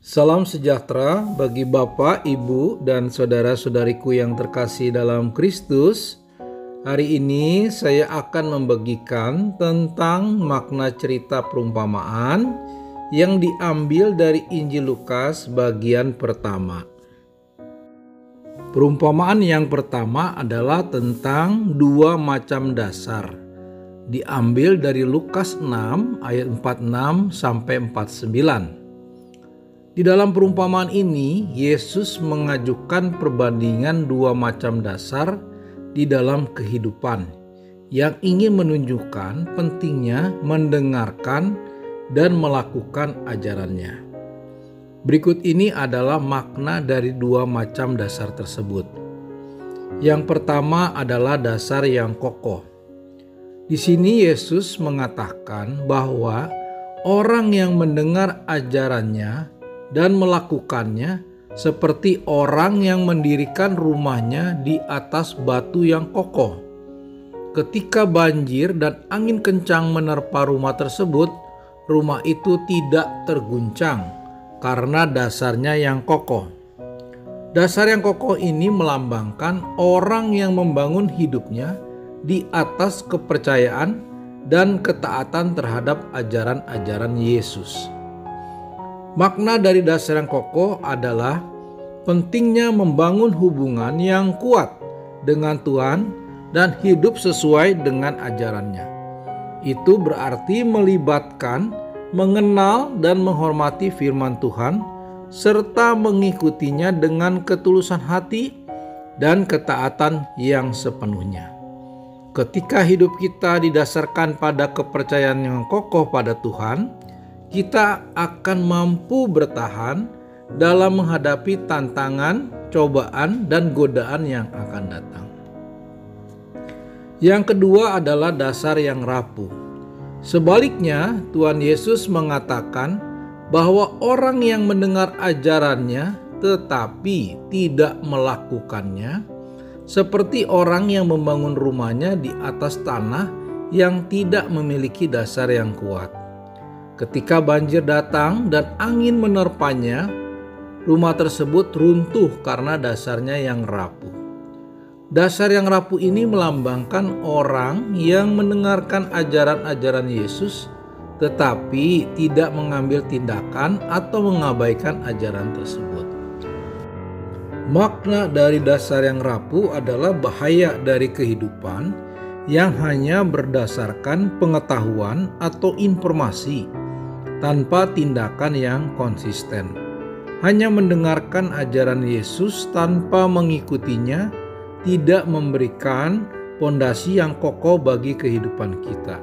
Salam sejahtera bagi Bapak, Ibu, dan saudara-saudariku yang terkasih dalam Kristus. Hari ini saya akan membagikan tentang makna cerita perumpamaan yang diambil dari Injil Lukas bagian pertama. Perumpamaan yang pertama adalah tentang dua macam dasar. Diambil dari Lukas 6 ayat 46 sampai 49. Di dalam perumpamaan ini, Yesus mengajukan perbandingan dua macam dasar di dalam kehidupan yang ingin menunjukkan pentingnya mendengarkan dan melakukan ajarannya. Berikut ini adalah makna dari dua macam dasar tersebut. Yang pertama adalah dasar yang kokoh. Di sini Yesus mengatakan bahwa orang yang mendengar ajarannya dan melakukannya seperti orang yang mendirikan rumahnya di atas batu yang kokoh. Ketika banjir dan angin kencang menerpa rumah tersebut, rumah itu tidak terguncang karena dasarnya yang kokoh. Dasar yang kokoh ini melambangkan orang yang membangun hidupnya di atas kepercayaan dan ketaatan terhadap ajaran-ajaran Yesus. Makna dari dasar yang kokoh adalah pentingnya membangun hubungan yang kuat dengan Tuhan dan hidup sesuai dengan ajarannya. Itu berarti melibatkan, mengenal dan menghormati firman Tuhan, serta mengikutinya dengan ketulusan hati dan ketaatan yang sepenuhnya. Ketika hidup kita didasarkan pada kepercayaan yang kokoh pada Tuhan, kita akan mampu bertahan dalam menghadapi tantangan, cobaan, dan godaan yang akan datang. Yang kedua adalah dasar yang rapuh. Sebaliknya, Tuhan Yesus mengatakan bahwa orang yang mendengar ajarannya tetapi tidak melakukannya, seperti orang yang membangun rumahnya di atas tanah yang tidak memiliki dasar yang kuat. Ketika banjir datang dan angin menerpanya, rumah tersebut runtuh karena dasarnya yang rapuh. Dasar yang rapuh ini melambangkan orang yang mendengarkan ajaran-ajaran Yesus tetapi tidak mengambil tindakan atau mengabaikan ajaran tersebut. Makna dari dasar yang rapuh adalah bahaya dari kehidupan yang hanya berdasarkan pengetahuan atau informasi tanpa tindakan yang konsisten. Hanya mendengarkan ajaran Yesus tanpa mengikutinya tidak memberikan pondasi yang kokoh bagi kehidupan kita.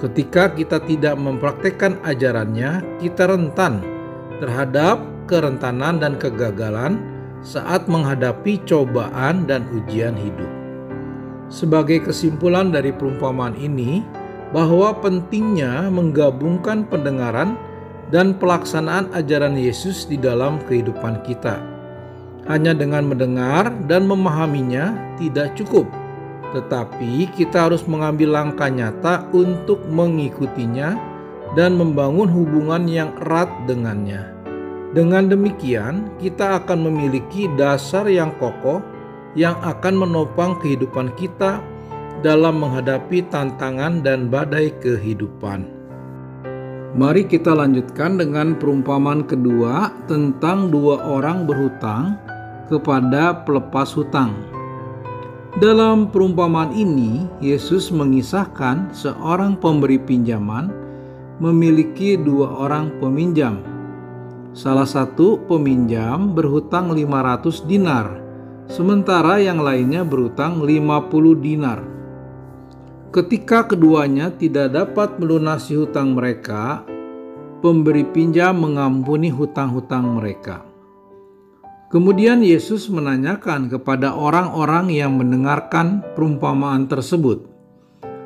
Ketika kita tidak mempraktekkan ajarannya, kita rentan terhadap kerentanan dan kegagalan saat menghadapi cobaan dan ujian hidup. Sebagai kesimpulan dari perumpamaan ini, bahwa pentingnya menggabungkan pendengaran dan pelaksanaan ajaran Yesus di dalam kehidupan kita. Hanya dengan mendengar dan memahaminya tidak cukup, tetapi kita harus mengambil langkah nyata untuk mengikutinya dan membangun hubungan yang erat dengannya. Dengan demikian, kita akan memiliki dasar yang kokoh yang akan menopang kehidupan kita dalam menghadapi tantangan dan badai kehidupan. Mari kita lanjutkan dengan perumpamaan kedua tentang dua orang berhutang kepada pelepas hutang. Dalam perumpamaan ini, Yesus mengisahkan seorang pemberi pinjaman memiliki dua orang peminjam. Salah satu peminjam berhutang 500 dinar, sementara yang lainnya berhutang 50 dinar. Ketika keduanya tidak dapat melunasi hutang mereka, pemberi pinjam mengampuni hutang-hutang mereka. Kemudian Yesus menanyakan kepada orang-orang yang mendengarkan perumpamaan tersebut,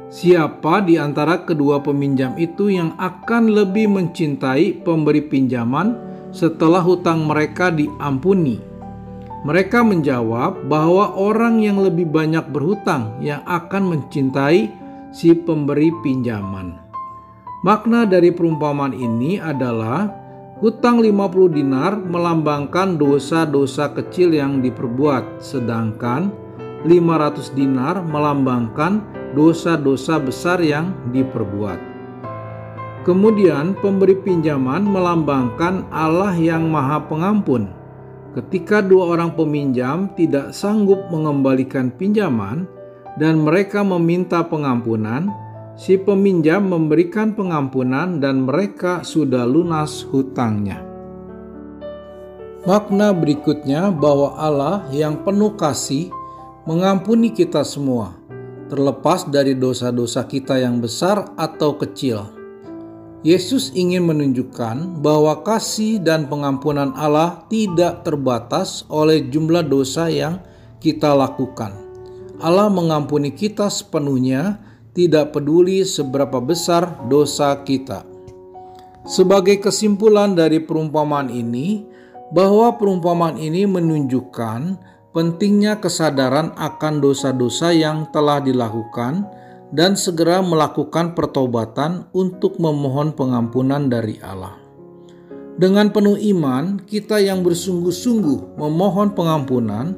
siapa di antara kedua peminjam itu yang akan lebih mencintai pemberi pinjaman setelah hutang mereka diampuni? Mereka menjawab bahwa orang yang lebih banyak berhutang yang akan mencintai si pemberi pinjaman. Makna dari perumpamaan ini adalah Hutang 50 dinar melambangkan dosa-dosa kecil yang diperbuat, sedangkan 500 dinar melambangkan dosa-dosa besar yang diperbuat. Kemudian pemberi pinjaman melambangkan Allah yang Maha Pengampun. Ketika dua orang peminjam tidak sanggup mengembalikan pinjaman dan mereka meminta pengampunan, si peminjam memberikan pengampunan dan mereka sudah lunas hutangnya. Makna berikutnya bahwa Allah yang penuh kasih mengampuni kita semua, terlepas dari dosa-dosa kita yang besar atau kecil. Yesus ingin menunjukkan bahwa kasih dan pengampunan Allah tidak terbatas oleh jumlah dosa yang kita lakukan. Allah mengampuni kita sepenuhnya, tidak peduli seberapa besar dosa kita. Sebagai kesimpulan dari perumpamaan ini, bahwa perumpamaan ini menunjukkan pentingnya kesadaran akan dosa-dosa yang telah dilakukan dan segera melakukan pertobatan untuk memohon pengampunan dari Allah. Dengan penuh iman, kita yang bersungguh-sungguh memohon pengampunan,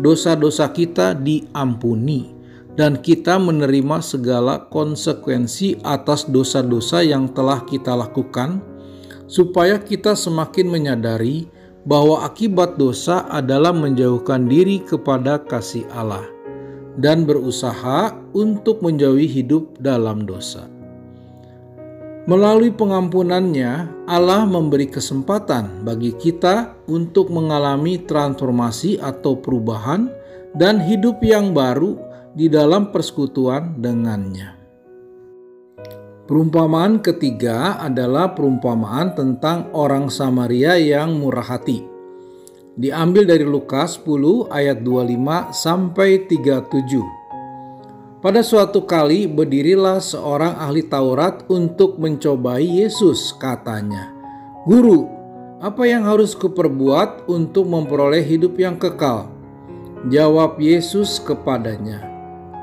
dosa-dosa kita diampuni. Dan kita menerima segala konsekuensi atas dosa-dosa yang telah kita lakukan, supaya kita semakin menyadari bahwa akibat dosa adalah menjauhkan diri kepada kasih Allah dan berusaha untuk menjauhi hidup dalam dosa. Melalui pengampunannya, Allah memberi kesempatan bagi kita untuk mengalami transformasi atau perubahan dan hidup yang baru di dalam persekutuan dengannya. Perumpamaan ketiga adalah perumpamaan tentang orang Samaria yang murah hati. Diambil dari Lukas 10 ayat 25 sampai 37. Pada suatu kali berdirilah seorang ahli Taurat untuk mencobai Yesus, katanya, "Guru, apa yang harus kuperbuat untuk memperoleh hidup yang kekal?" Jawab Yesus kepadanya,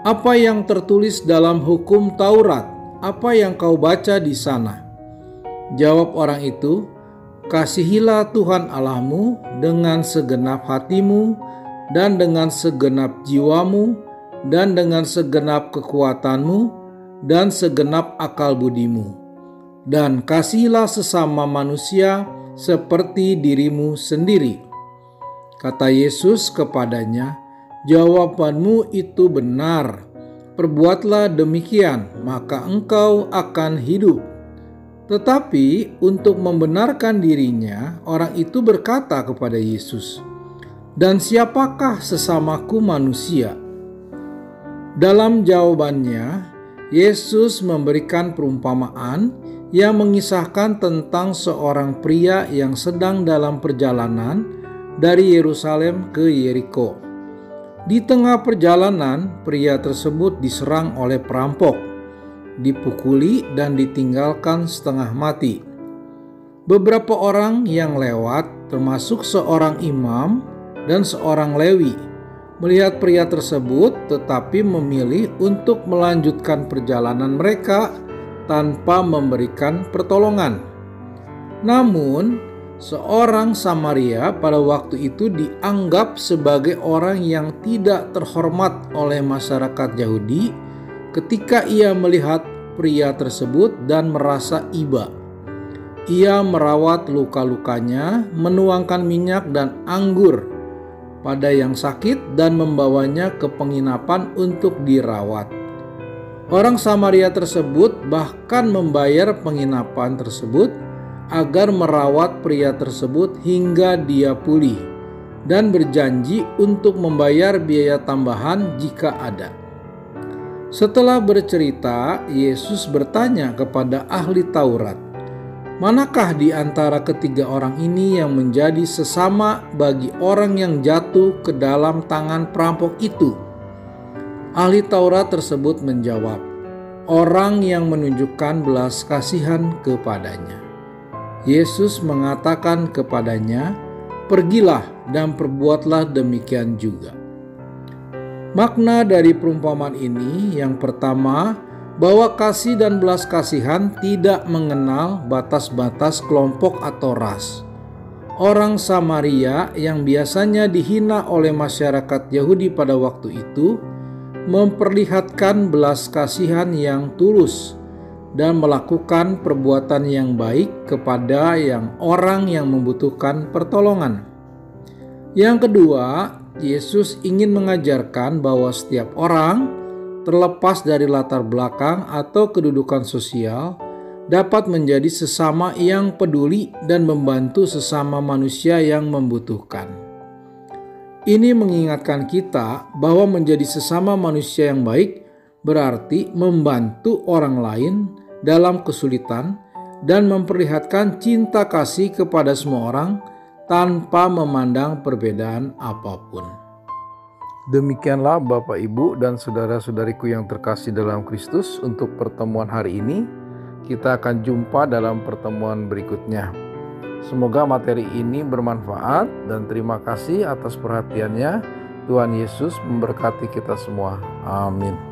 "Apa yang tertulis dalam hukum Taurat? Apa yang kau baca di sana?" Jawab orang itu, "Kasihilah Tuhan Allahmu dengan segenap hatimu dan dengan segenap jiwamu dan dengan segenap kekuatanmu dan segenap akal budimu. Dan kasihilah sesama manusia seperti dirimu sendiri." Kata Yesus kepadanya, "Jawabanmu itu benar. Perbuatlah demikian, maka engkau akan hidup." Tetapi untuk membenarkan dirinya, orang itu berkata kepada Yesus, "Dan siapakah sesamaku manusia?" Dalam jawabannya, Yesus memberikan perumpamaan yang mengisahkan tentang seorang pria yang sedang dalam perjalanan dari Yerusalem ke Yeriko. Di tengah perjalanan, pria tersebut diserang oleh perampok, dipukuli dan ditinggalkan setengah mati. Beberapa orang yang lewat, termasuk seorang imam dan seorang Lewi, melihat pria tersebut tetapi memilih untuk melanjutkan perjalanan mereka tanpa memberikan pertolongan. Namun, seorang Samaria pada waktu itu dianggap sebagai orang yang tidak terhormat oleh masyarakat Yahudi ketika ia melihat pria tersebut dan merasa iba. Ia merawat luka-lukanya, menuangkan minyak dan anggur pada yang sakit dan membawanya ke penginapan untuk dirawat. Orang Samaria tersebut bahkan membayar penginapan tersebut agar merawat pria tersebut hingga dia pulih dan berjanji untuk membayar biaya tambahan jika ada. Setelah bercerita, Yesus bertanya kepada ahli Taurat, "Manakah di antara ketiga orang ini yang menjadi sesama bagi orang yang jatuh ke dalam tangan perampok itu?" Ahli Taurat tersebut menjawab, "Orang yang menunjukkan belas kasihan kepadanya." Yesus mengatakan kepadanya, "Pergilah dan perbuatlah demikian juga." Makna dari perumpamaan ini yang pertama bahwa kasih dan belas kasihan tidak mengenal batas-batas kelompok atau ras. Orang Samaria yang biasanya dihina oleh masyarakat Yahudi pada waktu itu memperlihatkan belas kasihan yang tulus dan melakukan perbuatan yang baik kepada orang yang membutuhkan pertolongan. Yang kedua, Yesus ingin mengajarkan bahwa setiap orang, terlepas dari latar belakang atau kedudukan sosial, dapat menjadi sesama yang peduli dan membantu sesama manusia yang membutuhkan. Ini mengingatkan kita bahwa menjadi sesama manusia yang baik berarti membantu orang lain dalam kesulitan dan memperlihatkan cinta kasih kepada semua orang tanpa memandang perbedaan apapun. Demikianlah Bapak, Ibu, dan saudara-saudariku yang terkasih dalam Kristus untuk pertemuan hari ini. Kita akan jumpa dalam pertemuan berikutnya. Semoga materi ini bermanfaat dan terima kasih atas perhatiannya. Tuhan Yesus memberkati kita semua. Amin.